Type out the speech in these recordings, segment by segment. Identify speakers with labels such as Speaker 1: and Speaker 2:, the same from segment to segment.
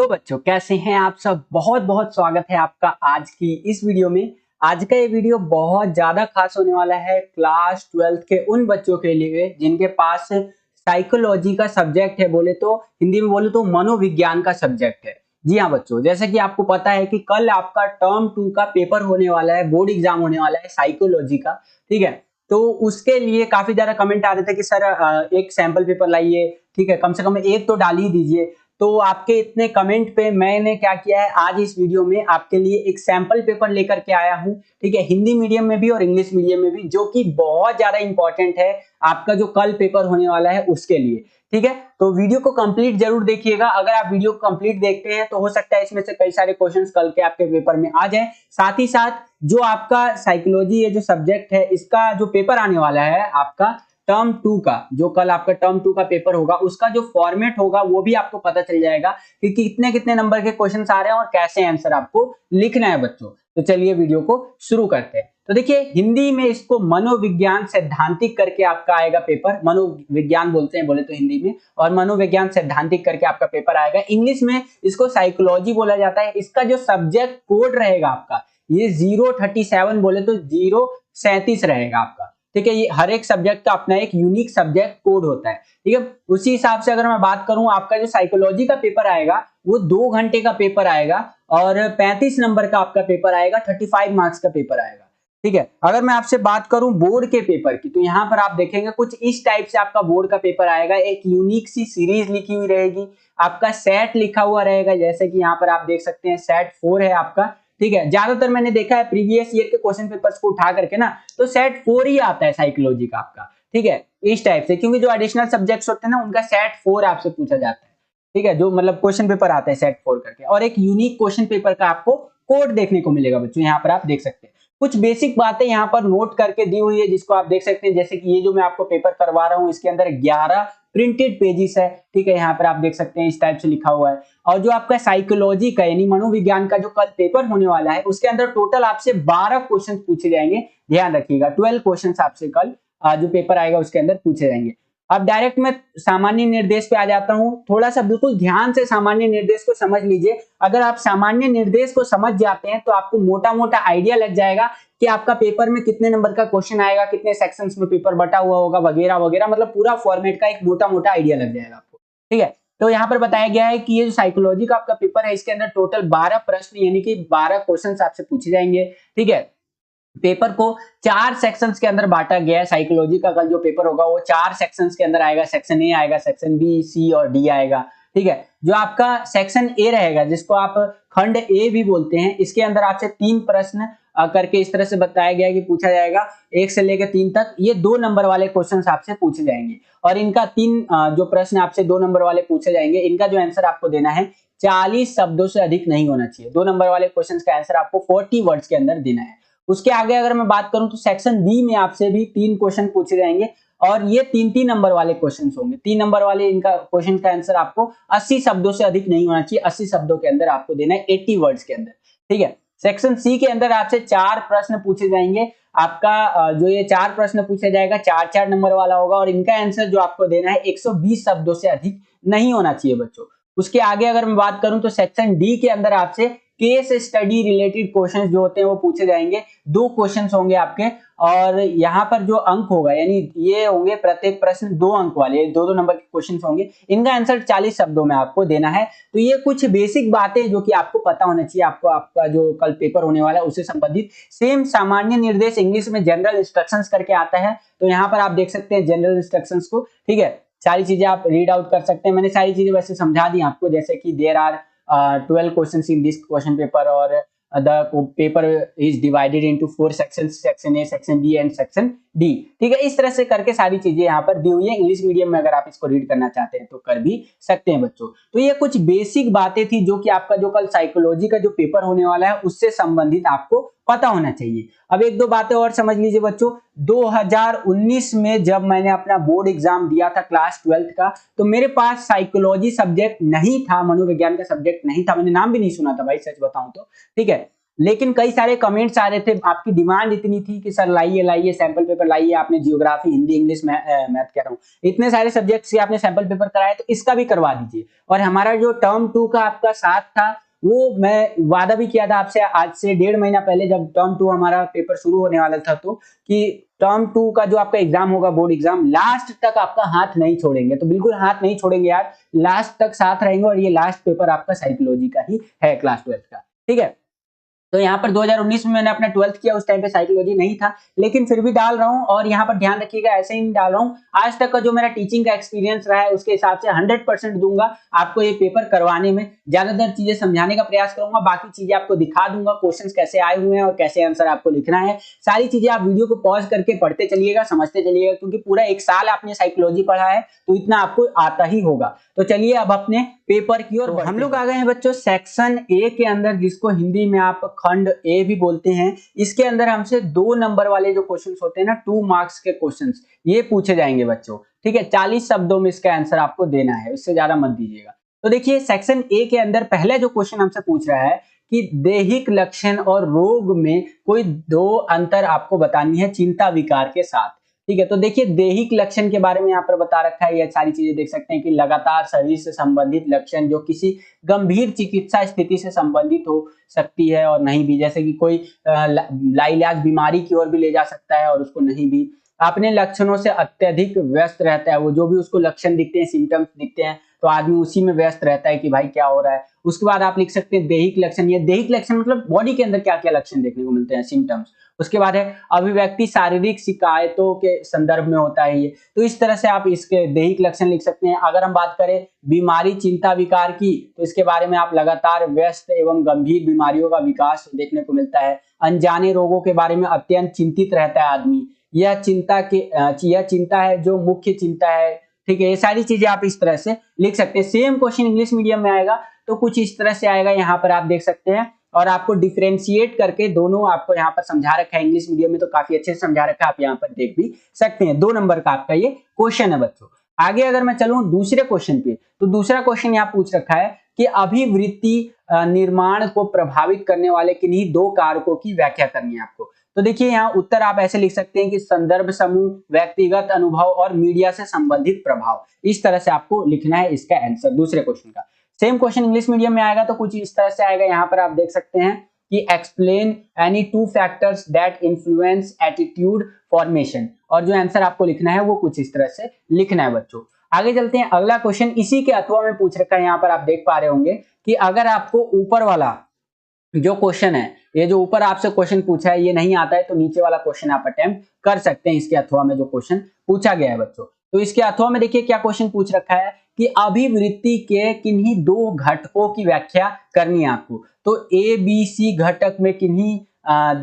Speaker 1: तो बच्चों कैसे हैं आप सब। बहुत बहुत स्वागत है आपका आज की इस वीडियो में। आज का ये वीडियो बहुत ज्यादा खास होने वाला है क्लास 12th के उन बच्चों के लिए जिनके पास साइकोलॉजी का सब्जेक्ट है, बोले तो हिंदी में बोले तो मनोविज्ञान का सब्जेक्ट है। जी हाँ बच्चों, जैसे कि आपको पता है कि कल आपका टर्म 2 का पेपर होने वाला है, बोर्ड एग्जाम होने वाला है साइकोलॉजी का। ठीक है, तो उसके लिए काफी ज्यादा कमेंट आ रहे थे कि सर एक सैंपल पेपर लाइए, ठीक है, कम से कम एक तो डाल ही दीजिए। तो आपके इतने कमेंट पे मैंने क्या किया है, आज इस वीडियो में आपके लिए एक सैंपल पेपर लेकर के आया हूं। ठीक है, हिंदी मीडियम में भी और इंग्लिश मीडियम में भी, जो कि बहुत ज्यादा इंपॉर्टेंट है आपका जो कल पेपर होने वाला है उसके लिए। ठीक है, तो वीडियो को कंप्लीट जरूर देखिएगा। अगर आप वीडियो को कंप्लीट देखते हैं तो हो सकता है इसमें से कई सारे क्वेश्चंस कल के आपके पेपर में आ जाए। साथ ही साथ जो आपका साइकोलॉजी है जो सब्जेक्ट है, इसका जो पेपर आने वाला है आपका टर्म 2 का, जो कल आपका टर्म 2 का पेपर होगा, उसका जो फॉर्मेट होगा वो भी आपको पता चल जाएगा कि कितने कितने नंबर के क्वेश्चंस आ रहे हैं और कैसे आंसर आपको लिखना है बच्चों। तो चलिए वीडियो को शुरू करते हैं। तो देखिए, हिंदी में इसको मनोविज्ञान सैद्धांतिक करके आपका आएगा पेपर। मनोविज्ञान बोलते हैं बोले तो हिंदी में, और मनोविज्ञान सैद्धांतिक करके आपका पेपर आएगा। इंग्लिश में इसको साइकोलॉजी बोला जाता है। इसका जो सब्जेक्ट कोड रहेगा आपका, ये 037 बोले तो 037 रहेगा आपका। ठीक है, ये हर एक सब्जेक्ट का अपना एक यूनिक सब्जेक्ट कोड होता है। ठीक है, उसी हिसाब से अगर मैं बात करूं, आपका जो साइकोलॉजी का पेपर आएगा वो 2 घंटे का पेपर आएगा और 35 नंबर का आपका पेपर आएगा, 35 मार्क्स का पेपर आएगा। ठीक है, अगर मैं आपसे बात करूं बोर्ड के पेपर की, तो यहाँ पर आप देखेंगे कुछ इस टाइप से आपका बोर्ड का पेपर आएगा। एक यूनिक सी सीरीज लिखी हुई रहेगी, आपका सेट लिखा हुआ रहेगा, जैसे कि यहाँ पर आप देख सकते हैं सेट 4 है आपका। ठीक है, ज्यादातर मैंने देखा है प्रीवियस ईयर के क्वेश्चन पेपर्स को उठा करके ना, तो सेट 4 ही आता है साइकोलॉजी का आपका। ठीक है, इस टाइप से, क्योंकि जो एडिशनल सब्जेक्ट्स होते हैं ना उनका सेट 4 आपसे पूछा जाता है। ठीक है, जो मतलब क्वेश्चन पेपर आता है सेट 4 करके, और एक यूनिक क्वेश्चन पेपर का आपको कोड देखने को मिलेगा बच्चों। यहाँ पर आप देख सकते हैं कुछ बेसिक बातें यहाँ पर नोट करके दी हुई है, जिसको आप देख सकते हैं। जैसे कि ये जो मैं आपको पेपर करवा रहा हूँ, इसके अंदर 11 प्रिंटेड पेजेस है। ठीक है, यहाँ पर आप देख सकते हैं इस टाइप से लिखा हुआ है। और जो आपका साइकोलॉजी का यानी मनोविज्ञान का जो कल पेपर होने वाला है, उसके अंदर टोटल आपसे 12 क्वेश्चन पूछे जाएंगे। ध्यान रखिएगा, 12 क्वेश्चन आपसे कल जो पेपर आएगा उसके अंदर पूछे जाएंगे। अब डायरेक्ट मैं सामान्य निर्देश पे आ जाता हूं। थोड़ा सा बिल्कुल ध्यान से सामान्य निर्देश को समझ लीजिए। अगर आप सामान्य निर्देश को समझ जाते हैं तो आपको मोटा मोटा आइडिया लग जाएगा कि आपका पेपर में कितने नंबर का क्वेश्चन आएगा, कितने सेक्शंस में पेपर बटा हुआ होगा, वगैरह वगैरह। मतलब पूरा फॉर्मेट का एक मोटा मोटा आइडिया लग जाएगा आपको। ठीक है, तो यहाँ पर बताया गया है कि ये जो साइकोलॉजी का आपका पेपर है, इसके अंदर टोटल 12 प्रश्न यानी कि 12 क्वेश्चन आपसे पूछे जाएंगे। ठीक है, पेपर को 4 सेक्शंस के अंदर बांटा गया है। साइकोलॉजी का कल जो पेपर होगा वो 4 सेक्शंस के अंदर आएगा। सेक्शन ए आएगा, सेक्शन बी, सी और डी आएगा। ठीक है, जो आपका सेक्शन ए रहेगा, जिसको आप खंड ए भी बोलते हैं, इसके अंदर आपसे 3 प्रश्न करके इस तरह से बताया गया है कि पूछा जाएगा 1 से लेकर 3 तक। ये 2 नंबर वाले क्वेश्चंस आपसे पूछे जाएंगे, और इनका 3 जो प्रश्न आपसे 2 नंबर वाले पूछे जाएंगे, इनका जो आंसर आपको देना है 40 शब्दों से अधिक नहीं होना चाहिए। 2 नंबर वाले क्वेश्चन का आंसर आपको 40 वर्ड्स के अंदर देना है। उसके आगे अगर मैं बात करूं तो सेक्शन बी में आपसे भी 3 क्वेश्चन पूछे जाएंगे, और ये 3-3 नंबर वाले क्वेश्चंस होंगे। 3 नंबर वाले इनका क्वेश्चन का आंसर आपको 80 शब्दों से अधिक नहीं होना चाहिए। 80 शब्दों के अंदर आपको देना है, 80 वर्ड्स के अंदर। ठीक है, सेक्शन सी के अंदर आपसे 4 प्रश्न पूछे जाएंगे। आपका जो ये 4 प्रश्न पूछे जाएगा 4-4 नंबर वाला होगा, और इनका आंसर जो आपको देना है 120 शब्दों से अधिक नहीं होना चाहिए बच्चों। उसके आगे अगर मैं बात करूं तो सेक्शन डी के अंदर आपसे केस स्टडी रिलेटेड क्वेश्चंस जो होते हैं वो पूछे जाएंगे। 2 क्वेश्चंस होंगे आपके, और यहाँ पर जो अंक होगा यानी ये होंगे प्रत्येक प्रश्न 2 अंक वाले, 2-2 नंबर के क्वेश्चंस होंगे। इनका आंसर 40 शब्दों में आपको देना है। तो ये कुछ बेसिक बातें जो कि आपको पता होना चाहिए, आपको आपका जो कल पेपर होने वाला है उससे संबंधित। सेम सामान्य निर्देश इंग्लिश में जनरल इंस्ट्रक्शंस करके आता है, तो यहाँ पर आप देख सकते हैं जनरल इंस्ट्रक्शंस को। ठीक है, सारी चीजें आप रीड आउट कर सकते हैं। मैंने सारी चीजें वैसे समझा दी आपको, जैसे कि there are 12 questions in this question paper, or the paper is divided into 4 sections, section A, section B and section D। ठीक है, इस तरह से करके सारी चीजें यहाँ पर दी हुई है। इंग्लिश मीडियम में अगर आप इसको रीड करना चाहते हैं तो कर भी सकते हैं बच्चों। तो ये कुछ बेसिक बातें थी जो कि आपका जो कल साइकोलॉजी का जो पेपर होने वाला है उससे संबंधित आपको पता होना चाहिए। अब 1-2 बातें और समझ लीजिए बच्चों। 2019 में जब मैंने अपना बोर्ड एग्जाम दिया था क्लास 12th का, तो मेरे पास साइकोलॉजी सब्जेक्ट नहीं था, मनोविज्ञान का सब्जेक्ट नहीं था। मैंने नाम भी नहीं सुना था भाई, सच बताऊं तो। ठीक है, लेकिन कई सारे कमेंट्स आ रहे थे, आपकी डिमांड इतनी थी कि सर लाइए लाइए सैंपल पेपर लाइए, आपने जियोग्राफी, हिंदी, इंग्लिश, मैथ कह रहा हूँ, इतने सारे सब्जेक्ट्स के आपने सैंपल पेपर कराए, तो इसका भी करवा दीजिए। और हमारा जो टर्म 2 का आपका साथ था, वो मैं वादा भी किया था आपसे आज से 1.5 महीना पहले, जब टर्म 2 हमारा पेपर शुरू होने वाला था, तो कि टर्म 2 का जो आपका एग्जाम होगा, बोर्ड एग्जाम, लास्ट तक आपका हाथ नहीं छोड़ेंगे। तो बिल्कुल हाथ नहीं छोड़ेंगे यार, लास्ट तक साथ रहेंगे। और ये लास्ट पेपर आपका साइकोलॉजी का ही है, क्लास 12 का, ठीक है। तो यहाँ पर 2019 में मैंने अपना 12th किया, उस टाइम पे साइकोलॉजी नहीं था, लेकिन फिर भी डाल रहा हूँ। और यहाँ पर ध्यान रखिएगा, ऐसे ही डाल रहा हूँ, आज तक का जो मेरा टीचिंग का एक्सपीरियंस रहा है उसके हिसाब से 100% दूंगा आपको ये पेपर करवाने में। ज्यादातर चीजें समझाने का प्रयास करूंगा, बाकी चीजें आपको दिखा दूंगा, क्वेश्चंस कैसे आए हुए हैं और कैसे आंसर आपको लिखना है। सारी चीजें आप वीडियो को पॉज करके पढ़ते चलिएगा, समझते चलिएगा, क्योंकि पूरा 1 साल आपने साइकोलॉजी पढ़ा है तो इतना आपको आता ही होगा। तो चलिए अब अपने पेपर की ओर हम लोग आ गए हैं बच्चों सेक्शन ए के अंदर, जिसको हिंदी में आप खंड ए भी बोलते हैं। इसके अंदर हमसे 2 नंबर वाले जो क्वेश्चंस होते हैं ना, 2 मार्क्स के क्वेश्चंस, ये पूछे जाएंगे बच्चों, ठीक है। 40 शब्दों में इसका आंसर आपको देना है, उससे ज्यादा मत दीजिएगा। तो देखिए सेक्शन ए के अंदर पहला जो क्वेश्चन हमसे पूछ रहा है कि दैहिक लक्षण और रोग में कोई 2 अंतर आपको बतानी है चिंता विकार के साथ, ठीक है। तो देखिए दैहिक लक्षण के बारे में यहाँ पर बता रखा है, ये सारी चीजें देख सकते हैं कि लगातार शरीर से संबंधित लक्षण जो किसी गंभीर चिकित्सा स्थिति से संबंधित हो सकती है और नहीं भी, जैसे कि कोई लाइलाज बीमारी की ओर भी ले जा सकता है और उसको नहीं भी। अपने लक्षणों से अत्यधिक व्यस्त रहता है, वो जो भी उसको लक्षण दिखते हैं, सिम्टम्स दिखते हैं, तो आदमी उसी में व्यस्त रहता है कि भाई क्या हो रहा है। उसके बाद आप लिख सकते हैं दैहिक लक्षण। ये दैहिक लक्षण मतलब बॉडी के अंदर क्या क्या लक्षण देखने को मिलते हैं, सिम्टम्स। उसके बाद है अभिव्यक्ति, शारीरिक शिकायतों के संदर्भ में होता है ये। तो इस तरह से आप इसके दैहिक लक्षण लिख सकते हैं। अगर हम बात करें बीमारी, चिंता, विकार की, तो इसके बारे में आप लगातार व्यस्त एवं गंभीर बीमारियों का विकास देखने को मिलता है। अनजाने रोगों के बारे में अत्यंत चिंतित रहता है आदमी, यह चिंता है जो मुख्य चिंता है, ठीक है। ये सारी चीजें आप इस तरह से लिख सकते हैं। सेम क्वेश्चन इंग्लिश मीडियम में आएगा तो कुछ इस तरह से आएगा, यहाँ पर आप देख सकते हैं। और आपको डिफरेंशिएट करके दोनों आपको यहाँ पर समझा रखा है, इंग्लिश मीडियम में तो काफी अच्छे से समझा रखा है, आप यहाँ पर देख भी सकते हैं। 2 नंबर का आपका ये क्वेश्चन है बच्चों। आगे अगर मैं चलूं दूसरे क्वेश्चन पे, तो दूसरा क्वेश्चन यहाँ पूछ रखा है कि अभिवृत्ति निर्माण को प्रभावित करने वाले किन्हीं 2 कारकों की व्याख्या करनी है आपको। तो देखिए यहाँ उत्तर आप ऐसे लिख सकते हैं कि संदर्भ समूह, व्यक्तिगत अनुभव और मीडिया से संबंधित प्रभाव। इस तरह से आपको लिखना है इसका आंसर दूसरे क्वेश्चन का। सेम क्वेश्चन इंग्लिश मीडियम में आएगा तो कुछ इस तरह से आएगा, यहाँ पर आप देख सकते हैं कि explain any 2 factors that influence attitude formation. और जो आंसर आपको लिखना है वो कुछ इस तरह से लिखना है बच्चों। आगे चलते हैं, अगला क्वेश्चन इसी के अथवा में पूछ रखा है, यहाँ पर आप देख पा रहे होंगे कि अगर आपको ऊपर वाला जो क्वेश्चन है, ये जो ऊपर आपसे क्वेश्चन पूछा है, ये नहीं आता है तो नीचे वाला क्वेश्चन आप अटेम्प्ट कर सकते हैं इसके अथवा में जो क्वेश्चन पूछा गया है बच्चों। तो इसके अथवा में देखिए क्या क्वेश्चन पूछ रखा है कि अभिवृत्ति के किन्हीं 2 घटकों की व्याख्या करनी है आपको। तो ए बी सी घटक में किन्हीं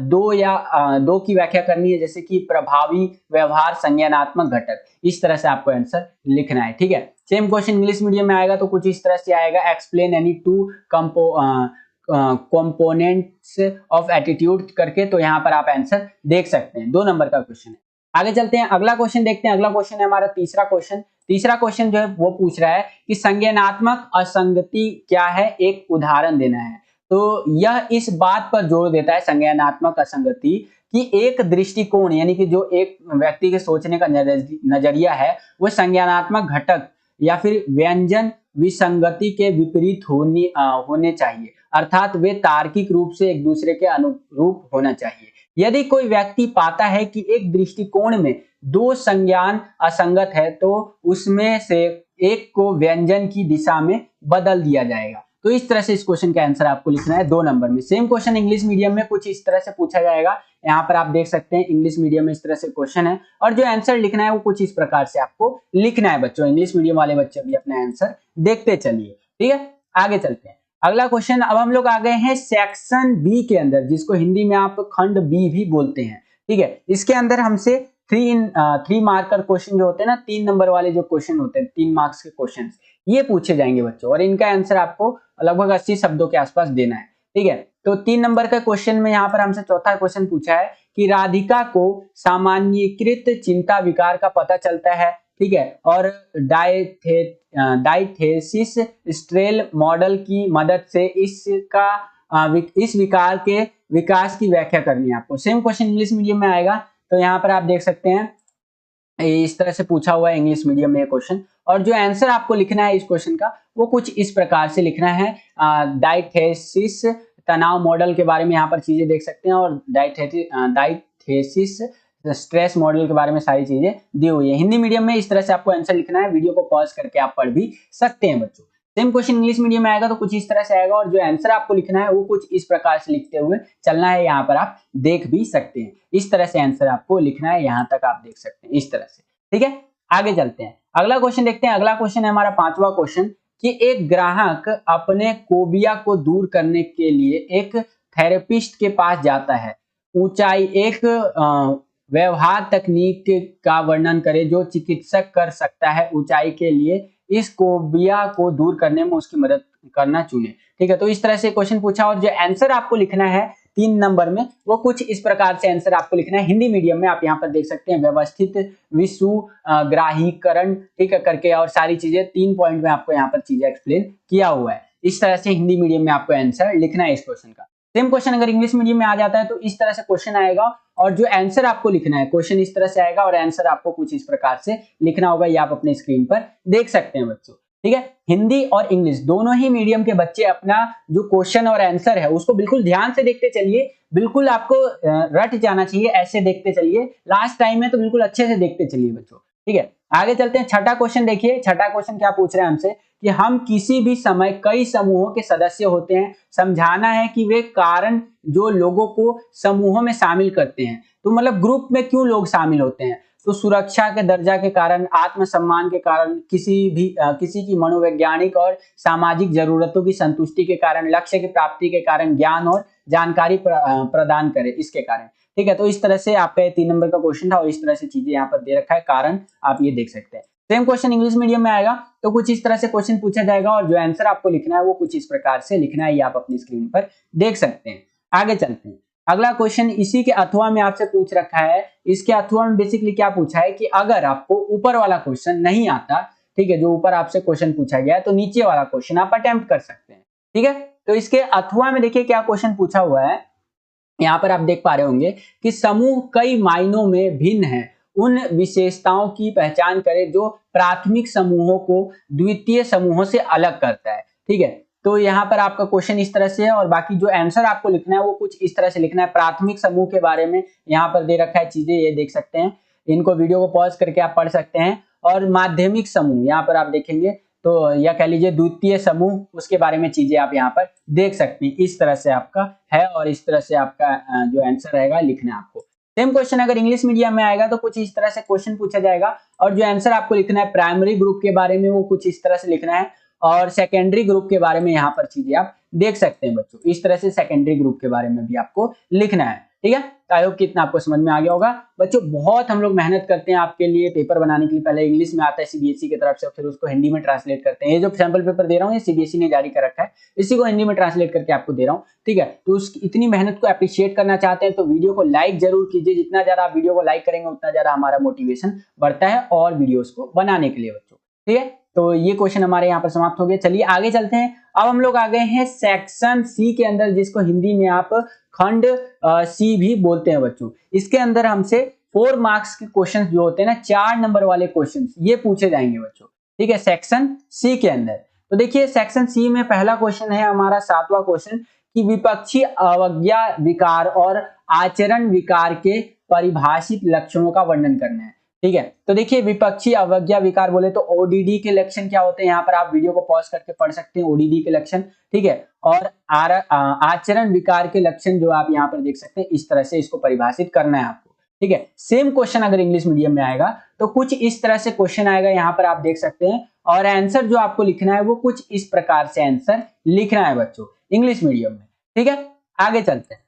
Speaker 1: 2 की व्याख्या करनी है, जैसे कि प्रभावी, व्यवहार, संज्ञानात्मक घटक। इस तरह से आपको आंसर लिखना है, ठीक है। सेम क्वेश्चन इंग्लिश मीडियम में आएगा तो कुछ इस तरह से आएगा, explain any 2 components of attitude करके। तो यहाँ पर आप आंसर देख सकते हैं, 2 नंबर का क्वेश्चन है। आगे चलते हैं, अगला क्वेश्चन देखते हैं। अगला क्वेश्चन है हमारा तीसरा क्वेश्चन। तीसरा क्वेश्चन जो है वो पूछ रहा है कि संज्ञानात्मक असंगति क्या है, एक उदाहरण देना है। तो यह इस बात पर जोर देता है, संज्ञानात्मक असंगति, कि एक दृष्टिकोण यानी कि जो एक व्यक्ति के सोचने का नजरिया है, वो संज्ञानात्मक घटक या फिर व्यंजन विसंगति के विपरीत होने चाहिए, अर्थात वे तार्किक रूप से एक दूसरे के अनुरूप होना चाहिए। यदि कोई व्यक्ति पाता है कि एक दृष्टिकोण में 2 संज्ञान असंगत है, तो उसमें से एक को व्यंजन की दिशा में बदल दिया जाएगा। तो इस तरह से इस क्वेश्चन का आंसर आपको लिखना है 2 नंबर में। सेम क्वेश्चन इंग्लिश मीडियम में कुछ इस तरह से पूछा जाएगा, यहाँ पर आप देख सकते हैं इंग्लिश मीडियम में इस तरह से क्वेश्चन है, और जो आंसर लिखना है वो कुछ इस प्रकार से आपको लिखना है बच्चों। इंग्लिश मीडियम वाले बच्चे भी अपना आंसर देखते चलिए, ठीक है। आगे चलते हैं, अगला क्वेश्चन। अब हम लोग आ गए हैं सेक्शन बी के अंदर, जिसको हिंदी में आप खंड बी भी बोलते हैं, ठीक है। इसके अंदर हमसे 3 मार्कर क्वेश्चन जो होते हैं ना, 3 नंबर वाले जो क्वेश्चन होते हैं, 3 मार्क्स के क्वेश्चन, ये पूछे जाएंगे बच्चों, और इनका आंसर आपको लगभग 80 शब्दों के आसपास देना है, ठीक है। तो 3 नंबर का क्वेश्चन में यहाँ पर हमसे चौथा क्वेश्चन पूछा है कि राधिका को सामान्यीकृत चिंता विकार का पता चलता है, ठीक है, और डाइथेसिस स्ट्रेल मॉडल की मदद से इसका इस विकार के विकास की व्याख्या करनी है आपको। सेम क्वेश्चन इंग्लिश मीडियम में आएगा, तो यहाँ पर आप देख सकते हैं इस तरह से पूछा हुआ है इंग्लिश मीडियम में क्वेश्चन, और जो आंसर आपको लिखना है इस क्वेश्चन का वो कुछ इस प्रकार से लिखना है। डायथेसिस तनाव मॉडल के बारे में यहाँ पर चीजें देख सकते हैं, और डायथेसिस स्ट्रेस मॉडल के बारे में सारी चीजें दी हुई है। हिंदी मीडियम में इस तरह से आपको आंसर लिखना है, वीडियो को पॉज करके आप पढ़ भी सकते हैं बच्चों। सेम क्वेश्चन इंग्लिश मीडियम में आएगा तो कुछ इस तरह से आएगा, और जो आंसर आपको लिखना है वो कुछ इस प्रकार से लिखते हुए चलना है। यहाँ पर आप देख भी सकते हैं, इस तरह से आंसर आपको लिखना है, यहाँ तक आप देख सकते हैं इस तरह से। ठीक है, आगे चलते हैं, अगला क्वेश्चन देखते हैं। अगला क्वेश्चन है हमारा 5वां क्वेश्चन कि एक ग्राहक अपने कोबिया को दूर करने के लिए एक थेरेपिस्ट के पास जाता है। ऊंचाई एक व्यवहार तकनीक का वर्णन करे जो चिकित्सक कर सकता है ऊंचाई के लिए इस कोबिया को दूर करने में उसकी मदद करना चुने। ठीक है, तो इस तरह से क्वेश्चन पूछा, और जो आंसर आपको लिखना है 3 नंबर में वो कुछ इस प्रकार से आंसर आपको लिखना है। हिंदी मीडियम में आप यहाँ पर देख सकते हैं व्यवस्थित विसुग्राहीकरण, ठीक है, करके, और सारी चीजें 3 पॉइंट में आपको यहाँ पर चीजें एक्सप्लेन किया हुआ है। इस तरह से हिंदी मीडियम में आपको आंसर लिखना है इस क्वेश्चन का। सेम क्वेश्चन अगर इंग्लिश मीडियम में आ जाता है तो इस तरह से क्वेश्चन आएगा, और जो आंसर आपको लिखना है क्वेश्चन इस तरह से आएगा, और आंसर आपको कुछ इस प्रकार से लिखना होगा, ये आप अपने स्क्रीन पर देख सकते हैं बच्चों। ठीक है, हिंदी और इंग्लिश दोनों ही मीडियम के बच्चे अपना जो क्वेश्चन और आंसर है उसको बिल्कुल ध्यान से देखते चलिए, बिल्कुल आपको रट जाना चाहिए, ऐसे देखते चलिए, लास्ट टाइम में तो बिल्कुल अच्छे से देखते चलिए बच्चों। ठीक है, आगे चलते हैं। छठा क्वेश्चन देखिए, छठा क्वेश्चन क्या पूछ रहे हैं हमसे कि हम किसी भी समय कई समूहों के सदस्य होते हैं, समझाना है कि वे कारण जो लोगों को समूहों में शामिल करते हैं। तो मतलब ग्रुप में क्यों लोग शामिल होते हैं, तो सुरक्षा के दर्जा के कारण, आत्मसम्मान के कारण, किसी की मनोवैज्ञानिक और सामाजिक जरूरतों की संतुष्टि के कारण, लक्ष्य की प्राप्ति के कारण, ज्ञान और जानकारी प्रदान करे इसके कारण। ठीक है, तो इस तरह से आपका 3 नंबर का क्वेश्चन था, और इस तरह से चीजें यहाँ पर दे रखा है, कारण आप ये देख सकते हैं। सेम क्वेश्चन इंग्लिश मीडियम में आएगा तो कुछ इस तरह से क्वेश्चन पूछा जाएगा, और जो आंसर आपको लिखना है वो कुछ इस प्रकार से लिखना है, ये आप अपनी स्क्रीन पर देख सकते हैं। आगे चलते हैं, अगला क्वेश्चन इसी के अथवा में आपसे पूछ रखा है। इसके अथवा में बेसिकली क्या पूछा है कि अगर आपको ऊपर वाला क्वेश्चन नहीं आता, ठीक है, जो ऊपर आपसे क्वेश्चन पूछा गया है, तो नीचे वाला क्वेश्चन आप अटेम्प्ट कर सकते हैं। ठीक है, तो इसके अथवा में देखिए क्या क्वेश्चन पूछा हुआ है, यहाँ पर आप देख पा रहे होंगे कि समूह कई मायनों में भिन्न है, उन विशेषताओं की पहचान करें जो प्राथमिक समूहों को द्वितीय समूहों से अलग करता है। ठीक है, तो यहाँ पर आपका क्वेश्चन इस तरह से है, और बाकी जो आंसर आपको लिखना है वो कुछ इस तरह से लिखना है। प्राथमिक समूह के बारे में यहाँ पर दे रखा है चीजें, ये देख सकते हैं, इनको वीडियो को पॉज करके आप पढ़ सकते हैं। और माध्यमिक समूह यहाँ पर आप देखेंगे तो या कह लीजिए द्वितीय समूह, उसके बारे में चीजें आप यहाँ पर देख सकते हैं। इस तरह से आपका है, और इस तरह से आपका जो आंसर रहेगा लिखना है आपको। सेम क्वेश्चन अगर इंग्लिश मीडियम में आएगा तो कुछ इस तरह से क्वेश्चन पूछा जाएगा, और जो आंसर आपको लिखना है प्राइमरी ग्रुप के बारे में वो कुछ इस तरह से लिखना है, और सेकेंडरी ग्रुप के बारे में यहाँ पर चीजें आप देख सकते हैं बच्चों। इस तरह से सेकेंडरी ग्रुप के बारे में भी आपको लिखना है। ठीक है, आई होप कि इतना आपको समझ में आ गया होगा बच्चों। बहुत हम लोग मेहनत करते हैं आपके लिए पेपर बनाने के लिए। पहले इंग्लिश में आता है सीबीएसई की तरफ से, फिर उसको हिंदी में ट्रांसलेट करते हैं। ये जो सैंपल पेपर दे रहा हूँ ये सीबीएसई ने जारी कर रखा है, इसी को हिंदी में ट्रांसलेट करके आपको दे रहा हूँ। ठीक है, तो उस इतनी मेहनत को अप्रिशिएट करना चाहते हैं तो वीडियो को लाइक जरूर कीजिए। जितना ज्यादा आप वीडियो को लाइक करेंगे उतना ज्यादा हमारा मोटिवेशन बढ़ता है और वीडियोस को बनाने के लिए बच्चों। ठीक है, तो ये क्वेश्चन हमारे यहाँ पर समाप्त हो गया। चलिए आगे चलते हैं। अब हम लोग आ गए हैं सेक्शन सी के अंदर, जिसको हिंदी में आप खंड सी भी बोलते हैं बच्चों। इसके अंदर हमसे 4 मार्क्स के क्वेश्चन जो होते हैं ना, 4 नंबर वाले क्वेश्चन ये पूछे जाएंगे बच्चों। ठीक है, सेक्शन सी के अंदर। तो देखिए सेक्शन सी में पहला क्वेश्चन है हमारा 7वां क्वेश्चन कि विपक्षी अवज्ञा विकार और आचरण विकार के परिभाषित लक्षणों का वर्णन करना है। ठीक है, तो देखिए विपक्षी अवज्ञा विकार बोले तो ओडीडी के लक्षण क्या होते हैं, यहाँ पर आप वीडियो को पॉज करके पढ़ सकते हैं ओडीडी के लक्षण। ठीक है, और आचरण विकार के लक्षण जो आप यहाँ पर देख सकते हैं, इस तरह से इसको परिभाषित करना है आपको। ठीक है, सेम क्वेश्चन अगर इंग्लिश मीडियम में आएगा तो कुछ इस तरह से क्वेश्चन आएगा, यहाँ पर आप देख सकते हैं, और आंसर जो आपको लिखना है वो कुछ इस प्रकार से आंसर लिखना है बच्चों इंग्लिश मीडियम में। ठीक है, आगे चलते हैं।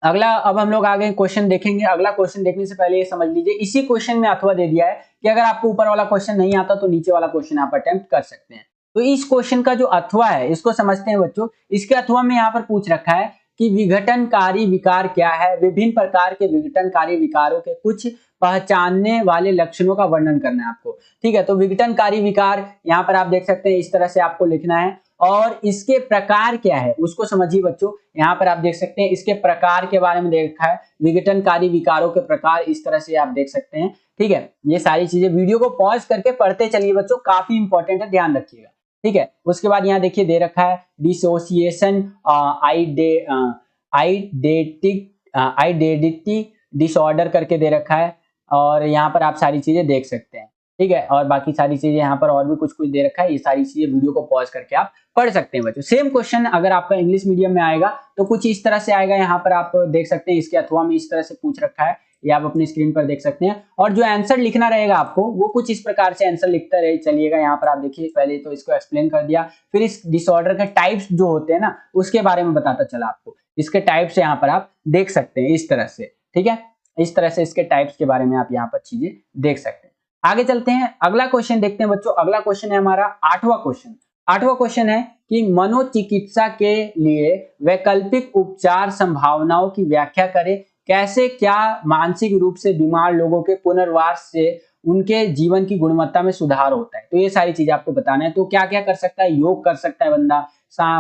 Speaker 1: अगला अब हम लोग आगे क्वेश्चन देखेंगे। अगला क्वेश्चन देखने से पहले ये समझ लीजिए, इसी क्वेश्चन में अथवा दे दिया है कि अगर आपको ऊपर वाला क्वेश्चन नहीं आता तो नीचे वाला क्वेश्चन आप अटेम्प्ट कर सकते हैं। तो इस क्वेश्चन का जो अथवा है इसको समझते हैं बच्चों। इसके अथवा में यहाँ पर पूछ रखा है कि विघटनकारी विकार क्या है, विभिन्न प्रकार के विघटनकारी विकारों के कुछ पहचानने वाले लक्षणों का वर्णन करना है आपको। ठीक है, तो विघटनकारी विकार यहाँ पर आप देख सकते हैं, इस तरह से आपको लिखना है। और इसके प्रकार क्या है उसको समझिए बच्चों। यहाँ पर आप देख सकते हैं इसके प्रकार के बारे में देखा है, विघटनकारी विकारों के प्रकार, इस तरह से आप देख सकते हैं। ठीक है, ये सारी चीजें वीडियो को पॉज करके पढ़ते चलिए बच्चों, काफी इंपॉर्टेंट है, ध्यान रखिएगा। ठीक है, उसके बाद यहाँ देखिए दे रखा है डिसोसिएशन आइडेंटिटी डिसऑर्डर करके दे रखा है, और यहाँ पर आप सारी चीजें देख सकते हैं। ठीक है, और बाकी सारी चीजें यहाँ पर और भी कुछ कुछ दे रखा है, ये सारी चीजें वीडियो को पॉज करके आप पढ़ सकते हैं बच्चों। सेम क्वेश्चन अगर आपका इंग्लिश मीडियम में आएगा तो कुछ इस तरह से आएगा, यहाँ पर आप देख सकते हैं इसके अथवा में इस तरह से पूछ रखा है, ये आप अपनी स्क्रीन पर देख सकते हैं। और जो आंसर लिखना रहेगा आपको वो कुछ इस प्रकार से आंसर लिखते रहे चलिएगा। यहाँ पर आप देखिए पहले तो इसको एक्सप्लेन कर दिया, फिर इस डिसऑर्डर के टाइप्स जो होते हैं ना उसके बारे में बताता चला आपको, इसके टाइप्स यहाँ पर आप देख सकते हैं इस तरह से। ठीक है, इस तरह से इसके टाइप्स के बारे में आप यहाँ पर चीजें देख सकते हैं। आगे चलते हैं, अगला क्वेश्चन देखते हैं बच्चों। अगला क्वेश्चन है हमारा 8वां क्वेश्चन। 8वां क्वेश्चन है कि मनोचिकित्सा के लिए वैकल्पिक उपचार संभावनाओं की व्याख्या करें, कैसे क्या मानसिक रूप से बीमार लोगों के पुनर्वास से उनके जीवन की गुणवत्ता में सुधार होता है। तो ये सारी चीजें आपको बताना है। तो क्या क्या कर सकता है, योग कर सकता है बंदा,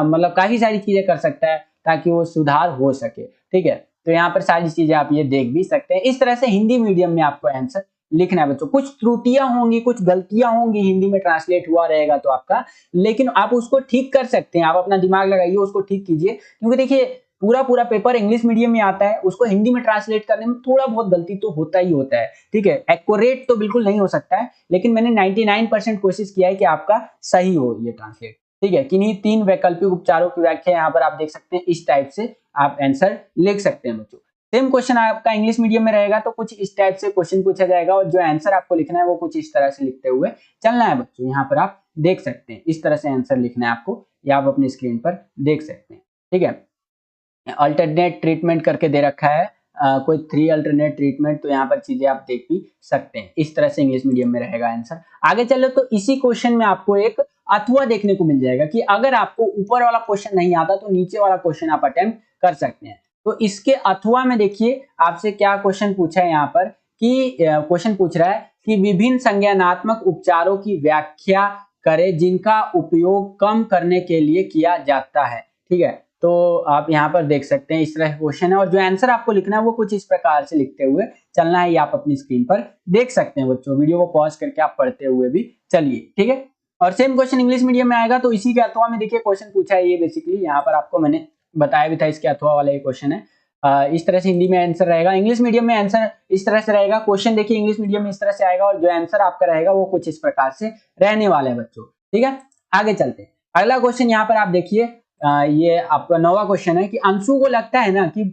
Speaker 1: मतलब काफी सारी चीजें कर सकता है ताकि वो सुधार हो सके। ठीक है, तो यहाँ पर सारी चीजें आप ये देख भी सकते हैं। इस तरह से हिंदी मीडियम में आपको आंसर लिखना है बच्चों। कुछ त्रुटियां होंगी, कुछ गलतियां होंगी, हिंदी में ट्रांसलेट हुआ रहेगा तो आपका, लेकिन आप उसको ठीक कर सकते हैं। आप अपना दिमाग लगाइए, उसको ठीक कीजिए, क्योंकि देखिए पूरा पेपर इंग्लिश मीडियम में आता है, उसको हिंदी में ट्रांसलेट करने में थोड़ा बहुत गलती तो होता ही होता है। ठीक है, एक्यूरेट तो बिल्कुल नहीं हो सकता है, लेकिन मैंने 99% कोशिश किया है कि आपका सही हो ये ट्रांसलेट। ठीक है, किन्हीं 3 वैकल्पिक उपचारों की व्याख्या यहाँ पर आप देख सकते हैं, इस टाइप से आप आंसर लिख सकते हैं बच्चों। सेम क्वेश्चन आपका इंग्लिश मीडियम में रहेगा तो कुछ इस टाइप से क्वेश्चन पूछा जाएगा, और जो आंसर आपको लिखना है वो कुछ इस तरह से लिखते हुए चलना है बच्चों। यहाँ पर आप देख सकते हैं इस तरह से आंसर लिखना है आपको, या आप अपनी स्क्रीन पर देख सकते हैं। ठीक है, अल्टरनेट ट्रीटमेंट करके दे रखा है, कोई 3 अल्टरनेट ट्रीटमेंट, तो यहाँ पर चीजें आप देख भी सकते हैं। इस तरह से इंग्लिश मीडियम में रहेगा आंसर। आगे चलो तो इसी क्वेश्चन में आपको एक अथवा देखने को मिल जाएगा कि अगर आपको ऊपर वाला क्वेश्चन नहीं आता तो नीचे वाला क्वेश्चन आप अटेम्प्ट कर सकते हैं। तो इसके अथवा में देखिए आपसे क्या क्वेश्चन पूछा है यहाँ पर, कि क्वेश्चन पूछ रहा है कि विभिन्न संज्ञानात्मक उपचारों की व्याख्या करें जिनका उपयोग कम करने के लिए किया जाता है। ठीक है, तो आप यहाँ पर देख सकते हैं इस तरह क्वेश्चन है, और जो आंसर आपको लिखना है वो कुछ इस प्रकार से लिखते हुए चलना है, ये आप अपनी स्क्रीन पर देख सकते हैं बच्चों। वीडियो को पॉज करके आप पढ़ते हुए भी चलिए। ठीक है, और सेम क्वेश्चन इंग्लिश मीडियम में आएगा तो इसी के अथवा में देखिए क्वेश्चन पूछा है, ये बेसिकली यहाँ पर आपको मैंने बताया भी था, इसके अथवा वाला ये क्वेश्चन है। इस तरह से हिंदी में आंसर रहेगा, इंग्लिश मीडियम में आंसर इस तरह से रहेगा। क्वेश्चन देखिए इंग्लिश मीडियम में इस तरह से आएगा, और जो आंसर आपका रहेगा वो कुछ इस प्रकार से रहने वाला है बच्चों। ठीक है, आगे चलते हैं। अगला क्वेश्चन यहाँ पर आप देखिए, ये आपका 9वां क्वेश्चन है कि अंशु को लगता है ना कि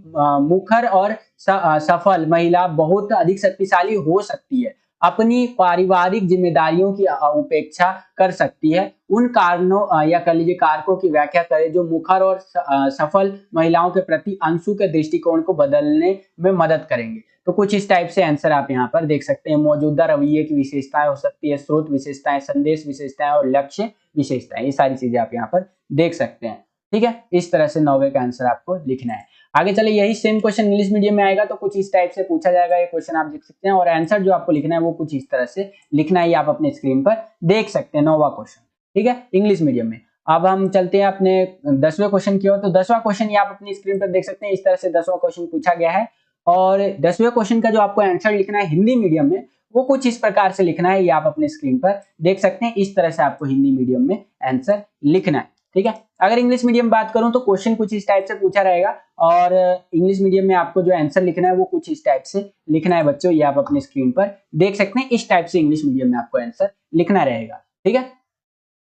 Speaker 1: मुखर और सफल महिला बहुत अधिक शक्तिशाली हो सकती है, अपनी पारिवारिक जिम्मेदारियों की उपेक्षा कर सकती है, उन कारणों या कह लीजिए कारकों की व्याख्या करें जो मुखर और सफल महिलाओं के प्रति अंशु के दृष्टिकोण को बदलने में मदद करेंगे। तो कुछ इस टाइप से आंसर आप यहाँ पर देख सकते हैं। मौजूदा रवैये की विशेषताएं हो सकती है, स्रोत विशेषताएं, संदेश विशेषताएं और लक्ष्य विशेषताएं, ये सारी चीजें आप यहाँ पर देख सकते हैं। ठीक है, इस तरह से 9वें का आंसर आपको लिखना है। आगे चले, यही सेम क्वेश्चन इंग्लिश मीडियम में आएगा तो कुछ इस टाइप से पूछा जाएगा, ये क्वेश्चन आप देख सकते हैं, और आंसर जो आपको लिखना है वो कुछ इस तरह से लिखना है, ये आप अपने स्क्रीन पर देख सकते हैं। 9वां क्वेश्चन, ठीक है, इंग्लिश मीडियम में। अब हम चलते हैं अपने 10वें क्वेश्चन की ओर। तो 10वां क्वेश्चन ये आप अपनी स्क्रीन पर देख सकते हैं, इस तरह से 10वां क्वेश्चन पूछा गया है, और 10वें क्वेश्चन का जो आपको आंसर लिखना है हिंदी मीडियम में वो कुछ इस प्रकार से लिखना है, ये आप अपने स्क्रीन पर देख सकते हैं। इस तरह से आपको हिंदी मीडियम में आंसर लिखना है। ठीक है, अगर इंग्लिश मीडियम बात करूं तो क्वेश्चन कुछ इस टाइप से पूछा रहेगा, और इंग्लिश मीडियम में आपको जो आंसर लिखना है वो कुछ इस टाइप से लिखना है बच्चों, ये आप अपनी स्क्रीन पर देख सकते हैं। इस टाइप से इंग्लिश मीडियम में आपको आंसर लिखना रहेगा। ठीक है,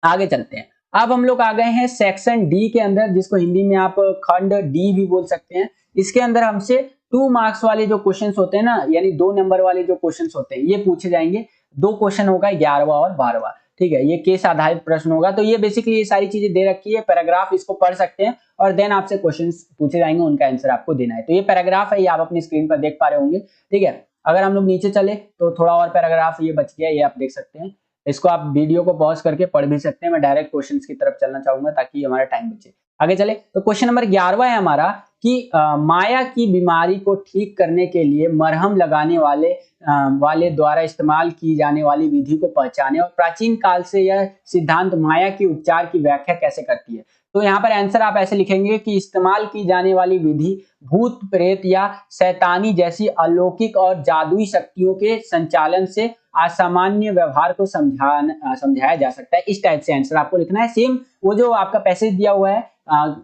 Speaker 1: आगे चलते हैं। अब हम लोग आ गए हैं सेक्शन डी के अंदर, जिसको हिंदी में आप खंड डी भी बोल सकते हैं। इसके अंदर हमसे 2 मार्क्स वाले जो क्वेश्चंस होते हैं ना, यानी 2 नंबर वाले जो क्वेश्चंस होते हैं ये पूछे जाएंगे। 2 क्वेश्चन होगा, 11वां और 12वां। ठीक है, ये केस आधारित प्रश्न होगा। तो ये बेसिकली ये सारी चीजें दे रखी है, पैराग्राफ इसको पढ़ सकते हैं, और देन आपसे क्वेश्चंस पूछे जाएंगे, उनका आंसर आपको देना है। तो ये पैराग्राफ है, ये आप अपनी स्क्रीन पर देख पा रहे होंगे। ठीक है, अगर हम लोग नीचे चले तो थोड़ा और पैराग्राफ ये बच गया, ये आप देख सकते हैं। इसको आप वीडियो को पॉज करके पढ़ भी सकते हैं। मैं डायरेक्ट क्वेश्चंस की तरफ चलना चाहूंगा ताकि हमारा टाइम बचे। आगे चले तो क्वेश्चन नंबर 11वां है हमारा कि माया की बीमारी को ठीक करने के लिए मरहम लगाने वाले वाले द्वारा इस्तेमाल की जाने वाली विधि को पहचाने और प्राचीन काल से यह सिद्धांत माया की उपचार की व्याख्या कैसे करती है। तो यहाँ पर आंसर आप ऐसे लिखेंगे कि इस्तेमाल की जाने वाली विधि भूत प्रेत या शैतानी जैसी अलौकिक और जादुई शक्तियों के संचालन से असामान्य व्यवहार को समझाया जा सकता है। इस टाइप से आंसर आपको लिखना है। सेम वो जो आपका पैसेज दिया हुआ है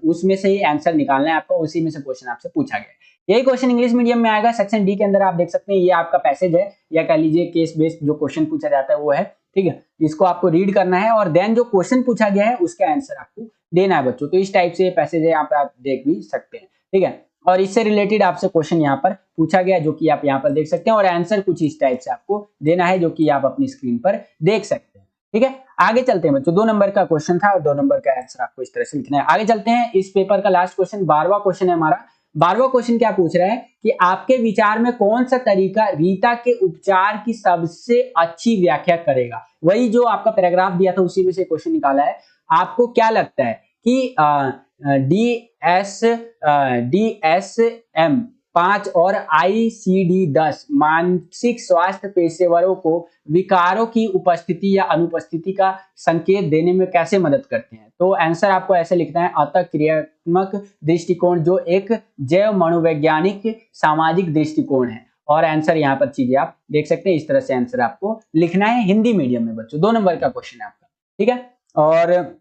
Speaker 1: उसमें से ही आंसर निकालना है आपको, उसी में से क्वेश्चन आपसे पूछा गया है। यही क्वेश्चन इंग्लिश मीडियम में आएगा। सेक्शन डी के अंदर आप देख सकते हैं, ये आपका पैसेज है या कह लीजिए केस बेस्ड जो क्वेश्चन पूछा जाता है वो है। ठीक है, इसको आपको रीड करना है और देन जो क्वेश्चन पूछा गया है उसका आंसर आपको देना है बच्चों। तो इस टाइप से पैसेज है, यहाँ पे आप देख भी सकते हैं। ठीक है, और इससे रिलेटेड आपसे क्वेश्चन यहाँ पर पूछा गया जो कि आप यहाँ पर देख सकते हैं और आंसर कुछ इस टाइप से आपको देना है जो कि आप अपनी स्क्रीन पर देख सकते हैं। ठीक है, आगे चलते हैं बच्चों। 2 नंबर का क्वेश्चन था और 2 नंबर का आंसर आपको इस तरह से लिखना है। आगे चलते हैं, इस पेपर का लास्ट क्वेश्चन 12वां क्वेश्चन है हमारा। 12वां क्वेश्चन क्या पूछ रहा है कि आपके विचार में कौन सा तरीका रीता के उपचार की सबसे अच्छी व्याख्या करेगा। वही जो आपका पैराग्राफ दिया था उसी में से क्वेश्चन निकाला है। आपको क्या लगता है कि DSM 5 और ICD 10 मानसिक स्वास्थ्य पेशेवरों को विकारों की उपस्थिति या अनुपस्थिति का संकेत देने में कैसे मदद करते हैं। तो आंसर आपको ऐसे लिखना है, अतः क्रियात्मक दृष्टिकोण जो एक जैव मनोवैज्ञानिक सामाजिक दृष्टिकोण है। और आंसर यहाँ पर चीजें आप देख सकते हैं, इस तरह से आंसर आपको लिखना है हिंदी मीडियम में बच्चों। 2 नंबर का क्वेश्चन है आपका। ठीक है, और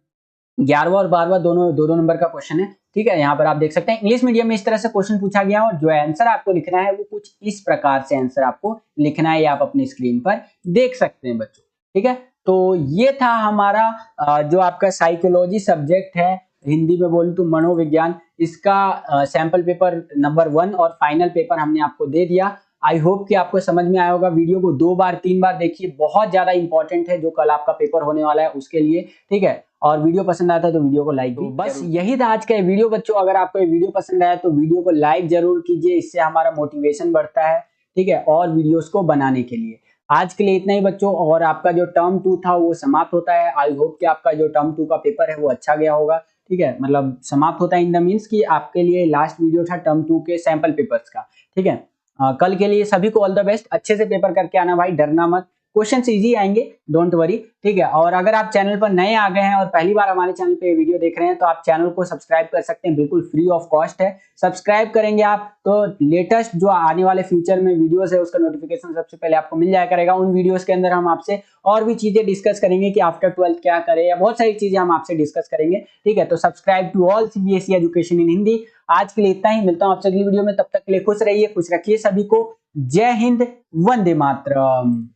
Speaker 1: 11वां और 12वां दोनों 2-2 नंबर का क्वेश्चन है। ठीक है, यहाँ पर आप देख सकते हैं इंग्लिश मीडियम में इस तरह से क्वेश्चन पूछा गया और जो आंसर आपको लिखना है वो कुछ इस प्रकार से आंसर आपको लिखना है, ये आप अपनी स्क्रीन पर देख सकते हैं बच्चों। ठीक है, तो ये था हमारा जो आपका साइकोलॉजी सब्जेक्ट है, हिंदी में बोलूं तो मनोविज्ञान, इसका सैंपल पेपर नंबर 1 और फाइनल पेपर हमने आपको दे दिया। आई होप कि आपको समझ में आया होगा। वीडियो को 2 बार 3 बार देखिए, बहुत ज्यादा इंपॉर्टेंट है जो कल आपका पेपर होने वाला है उसके लिए। ठीक है, और वीडियो पसंद आता है तो वीडियो को लाइक भी। बस यही था आज का वीडियो बच्चों। अगर आपको ये वीडियो पसंद आया तो वीडियो को लाइक जरूर कीजिए, इससे हमारा मोटिवेशन बढ़ता है। ठीक है, और वीडियोस को बनाने के लिए। आज के लिए इतना ही बच्चों, और आपका जो टर्म 2 था वो समाप्त होता है। आई होप कि आपका जो टर्म 2 का पेपर है वो अच्छा गया होगा। ठीक है, मतलब समाप्त होता है इन द मीन्स कि आपके लिए लास्ट वीडियो था टर्म 2 के सैंपल पेपर्स का। ठीक है, कल के लिए सभी को ऑल द बेस्ट। अच्छे से पेपर करके आना भाई, डरना मत, क्वेश्चंस इजी आएंगे, डोंट वरी। ठीक है, और अगर आप चैनल पर नए आ गए हैं और पहली बार हमारे चैनल पे वीडियो देख रहे हैं तो आप चैनल को सब्सक्राइब कर सकते हैं, बिल्कुल फ्री ऑफ कॉस्ट है। सब्सक्राइब करेंगे आप तो लेटेस्ट जो आने वाले फ्यूचर में वीडियोस है उसका नोटिफिकेशन सबसे पहले आपको मिल जाया करेगा। उन वीडियोस के अंदर हम आपसे और भी चीजें डिस्कस करेंगे कि आफ्टर 12th क्या करें, या बहुत सारी चीजें हम आपसे डिस्कस करेंगे। ठीक है, तो subscribe to all CBSE education in Hindi. आज के लिए इतना ही, मिलता हूं आपसे अगली वीडियो में। तब तक के लिए खुश रहिए, खुश रखिए सभी को। जय हिंद, वंदे मातरम।